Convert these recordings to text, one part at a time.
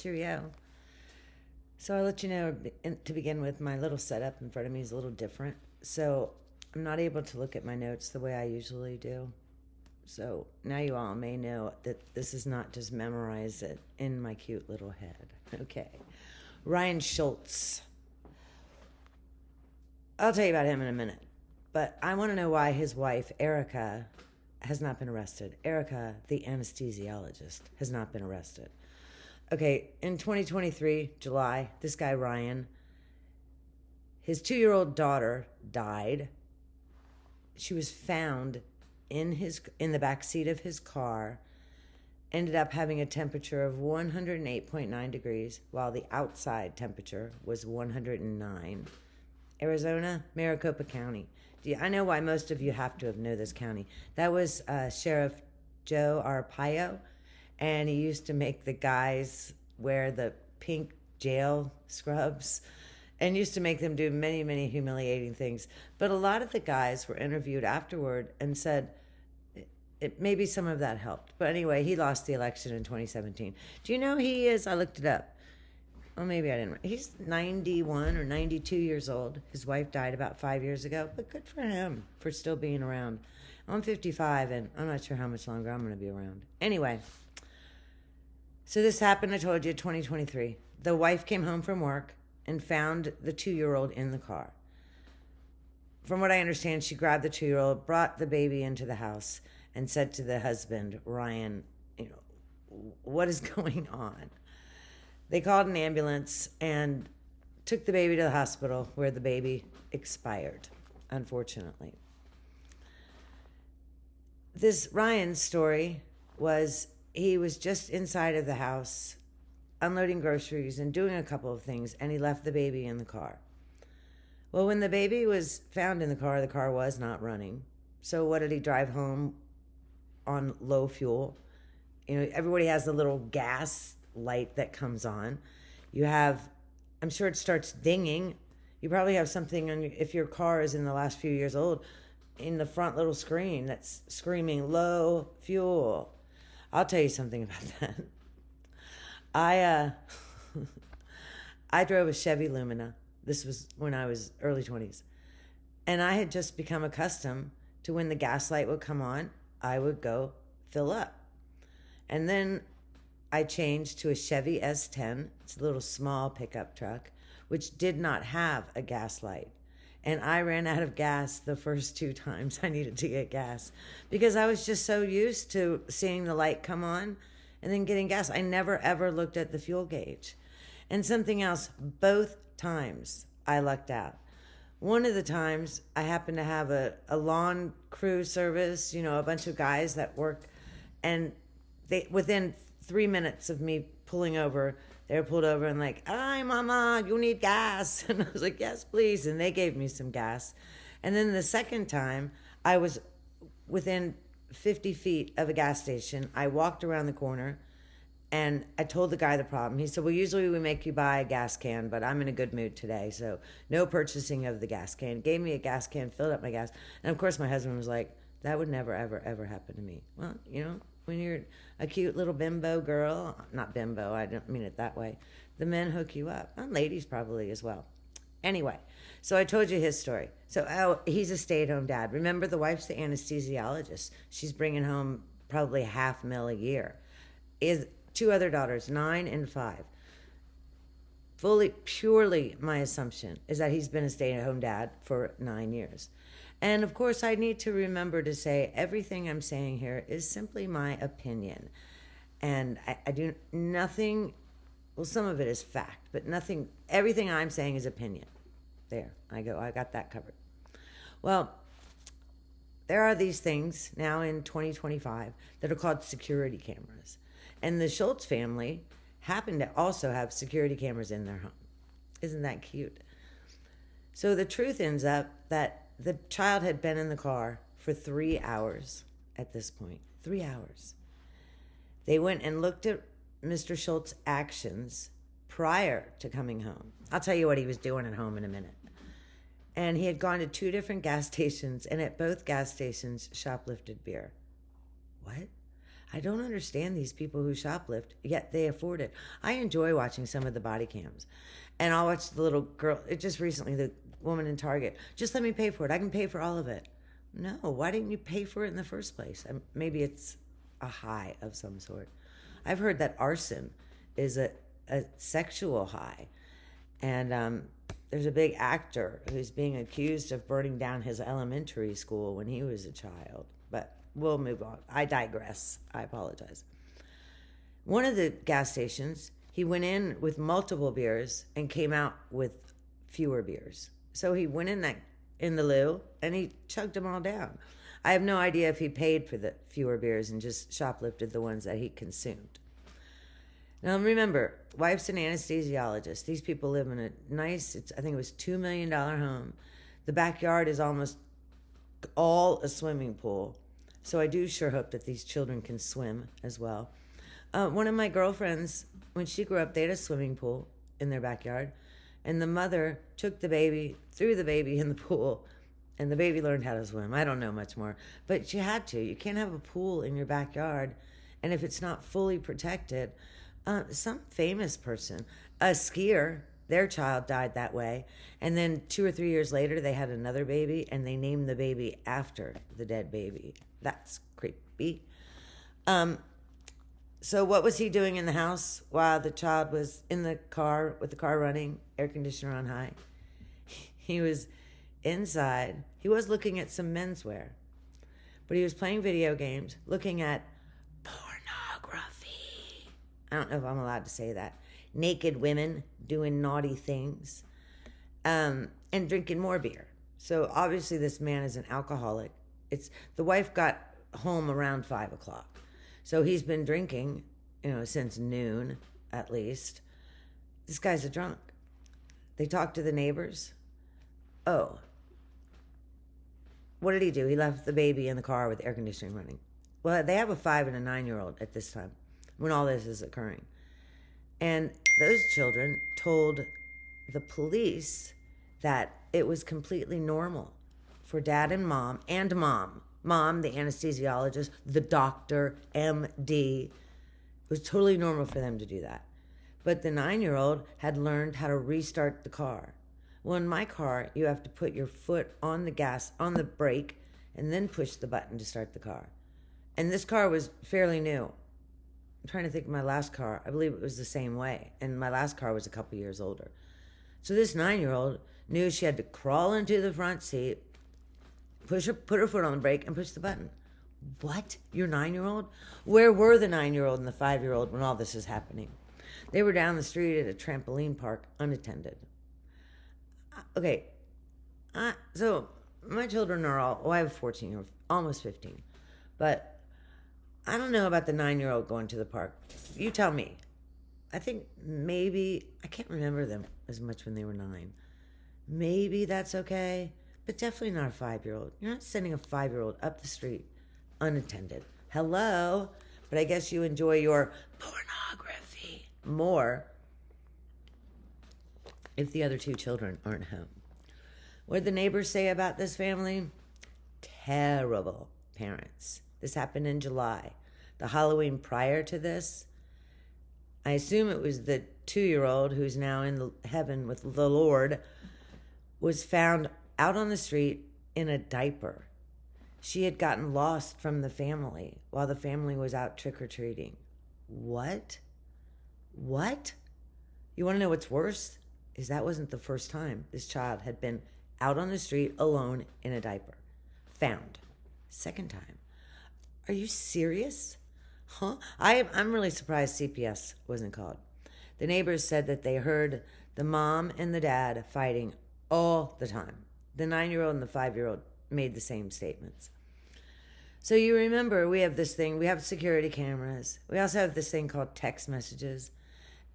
Cheerio. So I'll let you know to begin with, my little setup in front of me is a little different. So I'm not able to look at my notes the way I usually do. So now you all may know that this is not just memorize it in my cute little head. Okay. Ryan Scholtes. I'll tell you about him in a minute. But I want to know why his wife, Erica, has not been arrested. Erica, the anesthesiologist, has not been arrested. Okay, in 2023, July, this guy, Ryan, his 2-year-old daughter died. She was found in the back seat of his car, ended up having a temperature of 108.9 degrees, while the outside temperature was 109. Arizona, Maricopa County. I know why most of you have to know this county. That was Sheriff Joe Arpaio, and he used to make the guys wear the pink jail scrubs and used to make them do many, many humiliating things. But a lot of the guys were interviewed afterward and said maybe some of that helped. But anyway, he lost the election in 2017. Do you know he is, I looked it up. Well, maybe I didn't. He's 91 or 92 years old. His wife died about 5 years ago, but good for him for still being around. I'm 55, and I'm not sure how much longer I'm going to be around. Anyway, so this happened, I told you, 2023. The wife came home from work and found the 2-year-old in the car. From what I understand, she grabbed the 2-year-old, brought the baby into the house, and said to the husband, Ryan, what is going on? They called an ambulance and took the baby to the hospital, where the baby expired, unfortunately. This Ryan's story was he was just inside of the house unloading groceries and doing a couple of things, and he left the baby in the car. Well, when the baby was found in the car was not running. So what did he drive home on low fuel? Everybody has the little gas light that comes on. You have, I'm sure it starts dinging. You probably have something on if your car is in the last few years old, in the front little screen that's screaming low fuel. I'll tell you something about that. I drove a Chevy Lumina. This was when I was early 20s. And I had just become accustomed to when the gas light would come on, I would go fill up. And then I changed to a Chevy S10. It's a little small pickup truck, which did not have a gas light. And I ran out of gas the first 2 times I needed to get gas because I was just so used to seeing the light come on and then getting gas. I never, ever looked at the fuel gauge. And something else, both times I lucked out. One of the times I happened to have a lawn crew service, a bunch of guys that work, and they within 3 minutes of me pulling over, they were pulled over and like, "Hi, mama, you need gas?" And I was like, "Yes, please." And they gave me some gas. And then the second time, I was within 50 feet of a gas station. I walked around the corner and I told the guy the problem. He said, "Well, usually we make you buy a gas can, but I'm in a good mood today, so no purchasing of the gas can." Gave me a gas can, filled up my gas. And of course, my husband was like, "That would never, ever, ever happen to me." Well, when you're a cute little bimbo girl, not bimbo, I don't mean it that way, the men hook you up. And ladies probably as well. Anyway, so I told you his story. So he's a stay-at-home dad. Remember, the wife's the anesthesiologist. She's bringing home probably $500,000 a year. Is 2 other daughters, 9 and 5. Purely my assumption is that he's been a stay-at-home dad for 9 years. And of course, I need to remember to say everything I'm saying here is simply my opinion. And I do nothing, well, some of it is fact, but everything I'm saying is opinion. There, I got that covered. Well, there are these things now in 2025 that are called security cameras. And the Scholtes family happen to also have security cameras in their home. Isn't that cute? So the truth ends up that the child had been in the car for 3 hours at this point. 3 hours. They went and looked at Mr. Scholtes' actions prior to coming home. I'll tell you what he was doing at home in a minute. And he had gone to 2 different gas stations, and at both gas stations shoplifted beer. What? I don't understand these people who shoplift, yet they afford it. I enjoy watching some of the body cams. And I'll watch the little girl, it just recently, the woman in Target, just let me pay for it. I can pay for all of it. No, why didn't you pay for it in the first place? Maybe it's a high of some sort. I've heard that arson is a sexual high. And there's a big actor who's being accused of burning down his elementary school when he was a child. But we'll move on. I digress. I apologize. One of the gas stations, he went in with multiple beers and came out with fewer beers. So he went in the loo and he chugged them all down. I have no idea if he paid for the fewer beers and just shoplifted the ones that he consumed. Now remember, wife's an anesthesiologist. These people live in a nice, I think it was $2 million home. The backyard is almost all a swimming pool. So I do sure hope that these children can swim as well. One of my girlfriends, when she grew up, they had a swimming pool in their backyard. And the mother took the baby, threw the baby in the pool, and the baby learned how to swim. I don't know much more. But you had to. You can't have a pool in your backyard. And if it's not fully protected, some famous person, a skier, their child died that way. And then 2 or 3 years later, they had another baby, and they named the baby after the dead baby. That's creepy. So what was he doing in the house while the child was in the car with the car running, air conditioner on high? He was inside. He was looking at some menswear, but he was playing video games, looking at pornography. I don't know if I'm allowed to say that. Naked women doing naughty things, and drinking more beer. So obviously this man is an alcoholic. The wife got home around 5 o'clock. So he's been drinking, since noon at least. This guy's a drunk. They talked to the neighbors. Oh. What did he do? He left the baby in the car with the air conditioning running. Well, they have a 5 and a 9-year-old at this time when all this is occurring. And those children told the police that it was completely normal for dad and mom, Mom, the anesthesiologist, the doctor, MD. It was totally normal for them to do that. But the 9-year-old had learned how to restart the car. Well, in my car, you have to put your foot on the gas, on the brake, and then push the button to start the car. And this car was fairly new. I'm trying to think of my last car. I believe it was the same way. And my last car was a couple years older. So this 9-year-old knew she had to crawl into the front seat, put her foot on the brake, and push the button. What? Your 9-year-old? Where were the 9-year-old and the 5-year-old when all this is happening? They were down the street at a trampoline park, unattended. Okay. So my children are I have a 14-year-old, almost 15. But I don't know about the 9-year-old going to the park. You tell me. I think maybe, I can't remember them as much when they were 9. Maybe that's okay. But definitely not a 5-year-old. You're not sending a 5-year-old up the street unattended. Hello? But I guess you enjoy your pornography more if the other 2 children aren't home. What did the neighbors say about this family? Terrible parents. This happened in July. The Halloween prior to this, I assume it was the 2-year-old who's now in heaven with the Lord, was found out on the street in a diaper. She had gotten lost from the family while the family was out trick-or-treating. What? You want to know what's worse? Is that wasn't the first time this child had been out on the street alone in a diaper. Found. Second time. Are you serious? Huh? I'm really surprised CPS wasn't called. The neighbors said that they heard the mom and the dad fighting all the time. The 9-year-old and the 5-year-old made the same statements. So you remember we have this thing, we have security cameras. We also have this thing called text messages.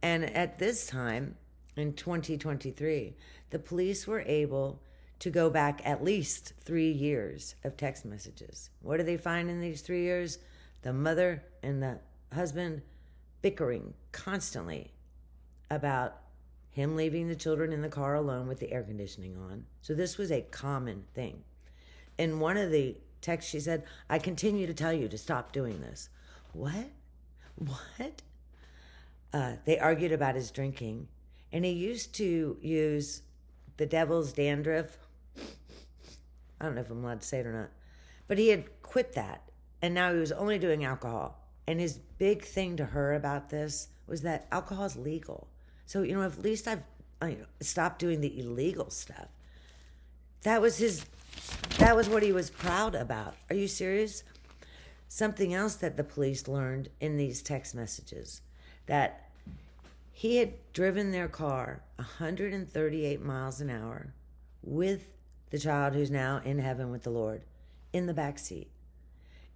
And at this time, in 2023, the police were able to go back at least 3 years of text messages. What do they find in these 3 years? The mother and the husband bickering constantly about him leaving the children in the car alone with the air conditioning on. So this was a common thing. In one of the texts, she said, I continue to tell you to stop doing this. what? What? They argued about his drinking, and he used to use the devil's dandruff. I don't know if I'm allowed to say it or not, but he had quit that, and now he was only doing alcohol. And his big thing to her about this was that alcohol is legal. So, at least I've stopped doing the illegal stuff. That was what he was proud about. Are you serious? Something else that the police learned in these text messages, that he had driven their car 138 miles an hour with the child who's now in heaven with the Lord in the back seat.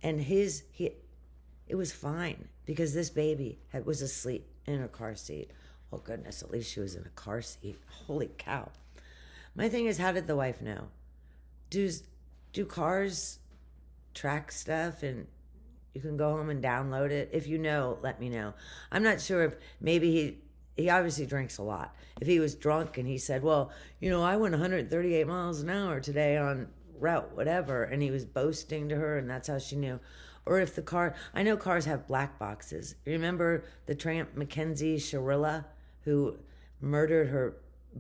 And it was fine because this baby was asleep in her car seat. Oh, goodness, at least she was in a car seat. Holy cow. My thing is, how did the wife know? Do cars track stuff and you can go home and download it? If you know, let me know. I'm not sure if maybe he obviously drinks a lot. If he was drunk and he said, well, I went 138 miles an hour today on route whatever, and he was boasting to her and that's how she knew. Or if the car, I know cars have black boxes. Remember the tramp Mackenzie Sharilla, who murdered her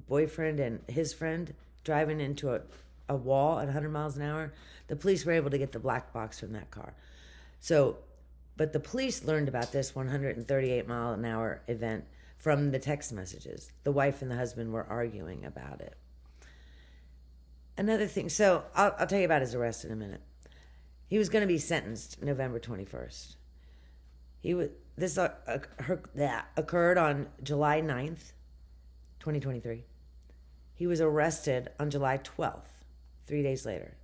boyfriend and his friend driving into a wall at 100 miles an hour? The police were able to get the black box from that car. So, but the police learned about this 138 mile an hour event from the text messages. The wife and the husband were arguing about it. Another thing, so I'll tell you about his arrest in a minute. He was going to be sentenced November 21st. This occurred on July 9th, 2023. He was arrested on July 12th, 3 days later.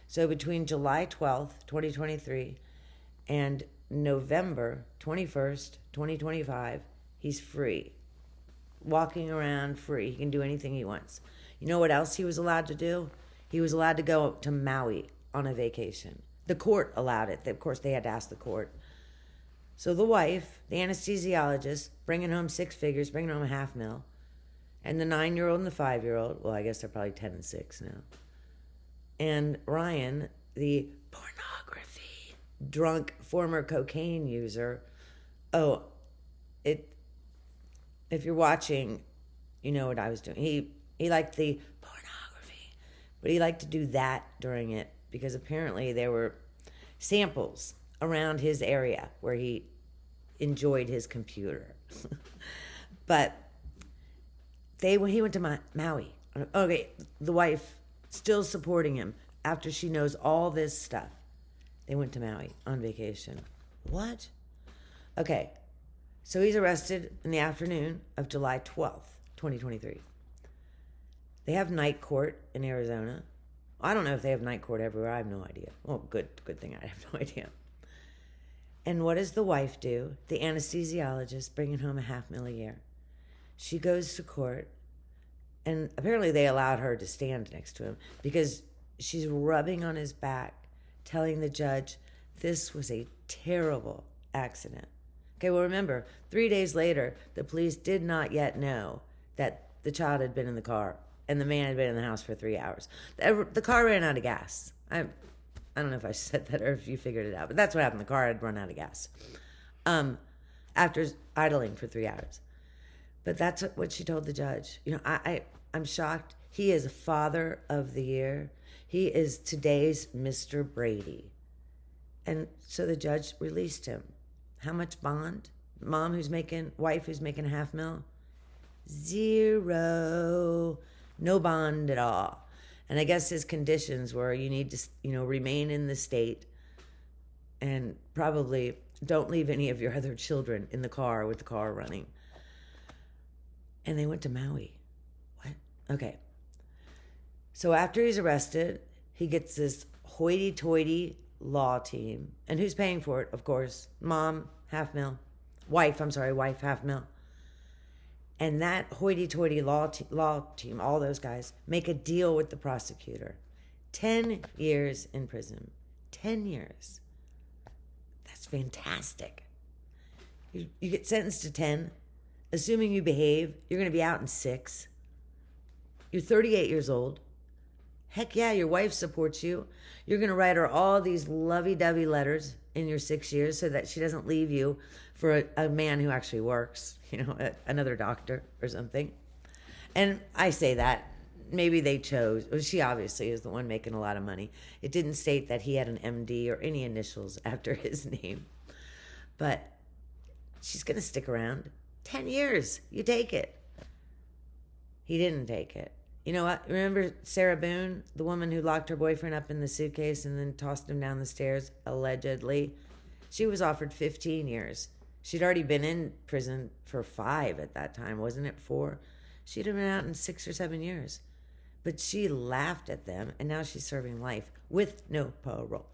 So between July 12th, 2023 and November 21st, 2025, he's free. Walking around free. He can do anything he wants. You know what else he was allowed to do? He was allowed to go to Maui on a vacation. The court allowed it. Of course, they had to ask the court. So the wife, the anesthesiologist, bringing home 6 figures, bringing home $500,000, and the 9-year-old and the 5-year-old, well, I guess they're probably 10 and 6 now. And Ryan, the pornography drunk former cocaine user. Oh, if you're watching, you know what I was doing. He liked the pornography, but he liked to do that during it because apparently there were samples around his area where he enjoyed his computer. But he went to Maui. Okay, the wife still supporting him after she knows all this stuff. They went to Maui on vacation. What? Okay, so he's arrested in the afternoon of July 12th, 2023. They have night court in Arizona. I don't know if they have night court everywhere. I have no idea. Well, good thing I have no idea. And what does the wife do? The anesthesiologist bringing home $500,000 a year. She goes to court, and apparently they allowed her to stand next to him because she's rubbing on his back, telling the judge this was a terrible accident. Okay, well, remember, 3 days later, the police did not yet know that the child had been in the car and the man had been in the house for 3 hours. The car ran out of gas. I don't know if I said that or if you figured it out, but that's what happened. The car had run out of gas after idling for 3 hours. But that's what she told the judge. I'm shocked. He is Father of the Year. He is today's Mr. Brady. And so the judge released him. How much bond? Wife who's making $500,000? 0. No bond at all. And I guess his conditions were you need to, remain in the state and probably don't leave any of your other children in the car with the car running. And they went to Maui. What? Okay. So after he's arrested, he gets this hoity-toity law team. And who's paying for it? Of course, mom, $500,000. Wife, $500,000. And that hoity-toity law team, all those guys, make a deal with the prosecutor. 10 years in prison. 10 years. That's fantastic. You get sentenced to 10. Assuming you behave, you're going to be out in 6. You're 38 years old. Heck yeah, your wife supports you. You're going to write her all these lovey-dovey letters in your 6 years so that she doesn't leave you for a man who actually works, another doctor or something. And I say that maybe they chose, well, she obviously is the one making a lot of money. It didn't state that he had an MD or any initials after his name. But she's going to stick around. 10 years. You take it. He didn't take it. You know what? Remember Sarah Boone, the woman who locked her boyfriend up in the suitcase and then tossed him down the stairs, allegedly? She was offered 15 years. She'd already been in prison for 5 at that time, wasn't it? 4? She'd have been out in 6 or 7 years. But she laughed at them, and now she's serving life with no parole.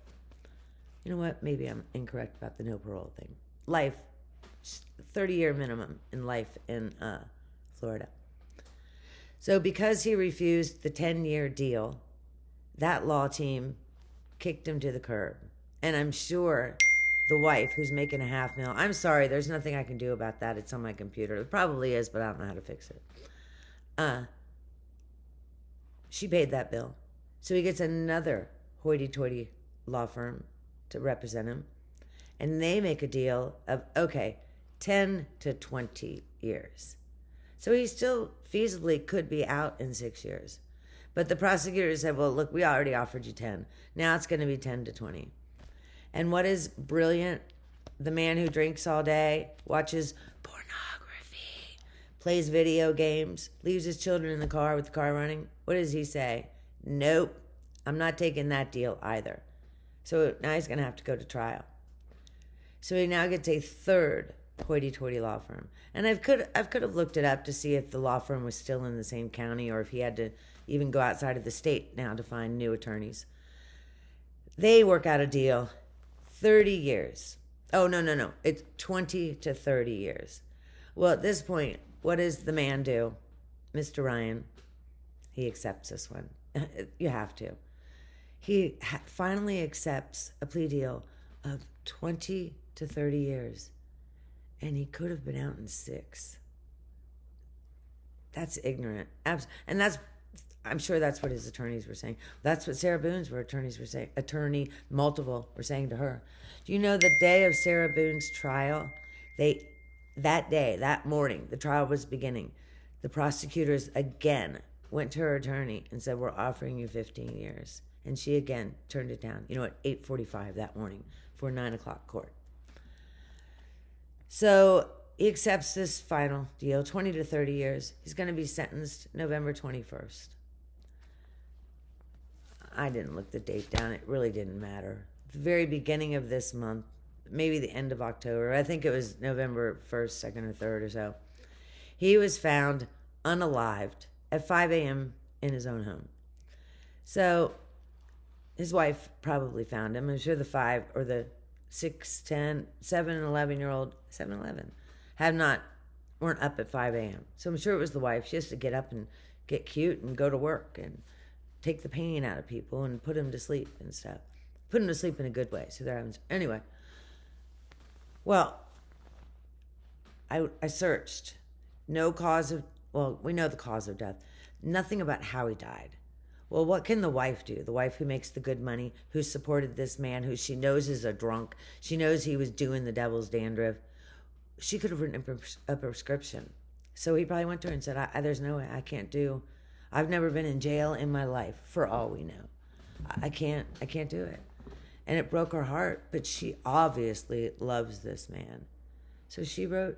You know what? Maybe I'm incorrect about the no parole thing. Life, 30-year minimum in life in Florida. So because he refused the 10-year deal, that law team kicked him to the curb. And I'm sure the wife, who's making $500,000, I'm sorry, there's nothing I can do about that. It's on my computer. It probably is, but I don't know how to fix it. She paid that bill. So he gets another hoity-toity law firm to represent him. And they make a deal of, 10 to 20 years. So he still feasibly could be out in 6 years. But the prosecutor said, well, look, we already offered you 10. Now it's going to be 10 to 20. And what is brilliant? The man who drinks all day, watches pornography, plays video games, leaves his children in the car with the car running. What does he say? Nope, I'm not taking that deal either. So now he's going to have to go to trial. So he now gets a third hoity-toity law firm. And I could have looked it up to see if the law firm was still in the same county or if he had to even go outside of the state now to find new attorneys. They work out a deal, 30 years. Oh, no. It's 20 to 30 years. Well, at this point, what does the man do? Mr. Ryan, he accepts this one. You have to. He finally accepts a plea deal of 20 to 30 years. And he could have been out in 6. That's ignorant. And I'm sure that's what his attorneys were saying. That's what Sarah Boone's attorneys were saying. Multiple were saying to her. Do you know the day of Sarah Boone's trial? That morning, the trial was beginning. The prosecutors again went to her attorney and said, we're offering you 15 years. And she again turned it down, at 8:45 that morning for 9 o'clock court. So he accepts this final deal, 20 to 30 years. He's going to be sentenced November 21st. I didn't look the date down. It really didn't matter. The very beginning of this month, maybe the end of October, I think it was November 1st, 2nd, or 3rd or so, he was found unalived at 5 a.m. in his own home. So his wife probably found him. I'm sure the 5 or the 6, 10, 7, and 11-year-old, 7 and 11, weren't up at 5 a.m. So I'm sure it was the wife. She has to get up and get cute and go to work and take the pain out of people and put them to sleep and stuff. Put them to sleep in a good way. So they're having, anyway. Well, I searched. No cause of, we know the cause of death. Nothing about how he died. Well, what can the wife do? The wife who makes the good money, who supported this man, who she knows is a drunk. She knows he was doing the devil's dandruff. She could have written a prescription. So he probably went to her and said, there's no way, I can't do. I've never been in jail in my life, for all we know. I can't do it. And it broke her heart, but she obviously loves this man. So she wrote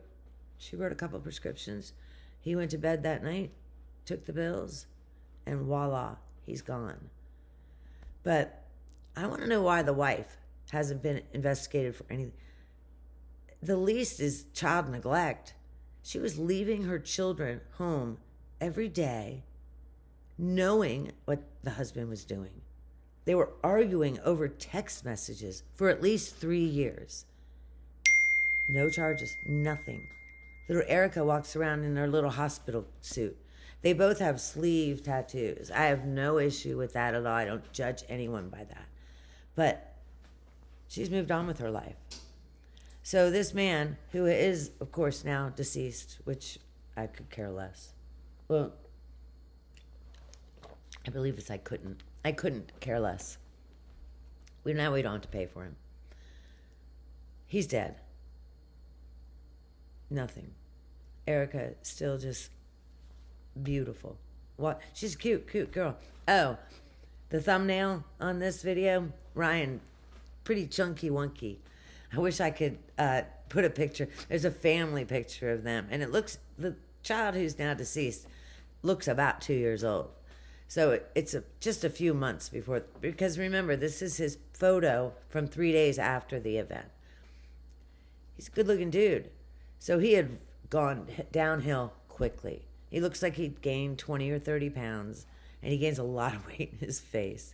a couple prescriptions. He went to bed that night, took the pills, and voila, he's gone. But I want to know why the wife hasn't been investigated for anything. The least is child neglect. She was leaving her children home every day, knowing what the husband was doing. They were arguing over text messages for at least 3 years. No charges, nothing. Little Erica walks around in her little hospital suit. They both have sleeve tattoos. I have no issue with that at all. I don't judge anyone by that. But she's moved on with her life. So this man, who is, of course, now deceased, which I could care less. Well, I believe it's I couldn't care less. We don't have to pay for him. He's dead. Nothing. Erica still just beautiful. What? She's a cute girl. Oh, the thumbnail on this video, Ryan, pretty chunky wonky. I wish I could put a picture. There's a family picture of them, and it looks, the child who's now deceased looks about 2 years old. So it's just a few months before, because remember, this is his photo from 3 days after the event. He's a good-looking dude. So he had gone downhill quickly. He looks like he'd gained 20 or 30 pounds, and he gains a lot of weight in his face.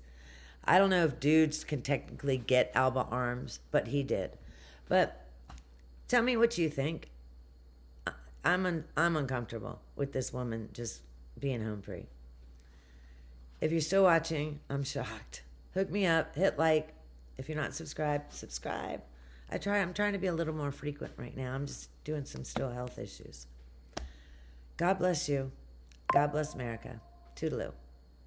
I don't know if dudes can technically get Alba arms, but he did. But tell me what you think. I'm uncomfortable with this woman just being home free. If you're still watching, I'm shocked. Hook me up, hit like. If you're not subscribed, subscribe. I'm trying to be a little more frequent right now. I'm just doing some still health issues. God bless you. God bless America. Toodaloo.